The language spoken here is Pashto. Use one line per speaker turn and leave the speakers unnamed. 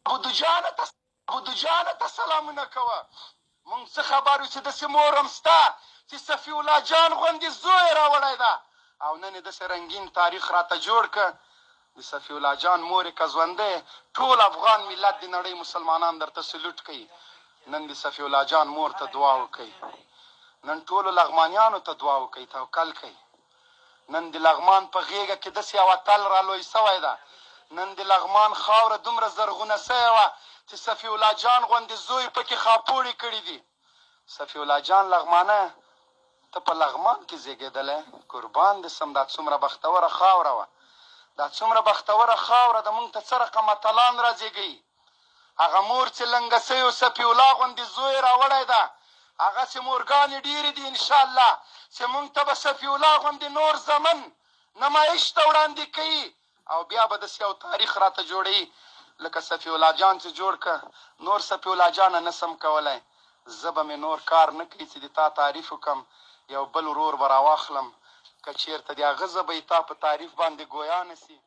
ابودجانه ته سلامونه کوه. مونږ څه خبر یو چې داسې مور هم شته چې صفي الله جان غوندې زوی یې راوړی ده او نن یې داسې رنګین تاریخ راته جوړ که. د صفي الله جان مور یې که ژوندی ټول افغان ملت د نړۍ مسلمانان درته سلوټ کوي. نن د صفي الله جان مور ته دعا وکئ. نن ټولو لغمانیانو ته دعا وکئ، توکل کوئ. نن د لغمان په غېږه کې داسې یو اتل را لوی سوی ده. نن د لغمان خاوره دومره زرغونه سوې وه چې صفي الله جان غوندې زوی پکې خاپوړې کړي دي. صفي الله جان لغمانه، ته په لغمان کې زېږېدلی، قربان دې سم. دا څومره بختوره خاوره وه. دا څومره بختوره خاوره ده. موږ ته څه رقم اتلان را زېږوي. هغه مور چې لنګه سوی صفي الله غوندې زوی راوړی ده، هغه چې مورګانې ډېرې دي انشاءالله چې موږ ته به صفي الله غوندې نور زمن نمایش ته وړاندې کوي او بیا به داسې یو تاریخ راته جوړوي لکه صفي الله جان چې جوړ که. نور صفي الله جانه نسم کولی. زه به مې نور کار نه کوي چې د تا تعریف وکړم. یو بل ورور به راواخلم که چېرته د هغه زه به یې تا په تعریف باندې ګویا نه سي.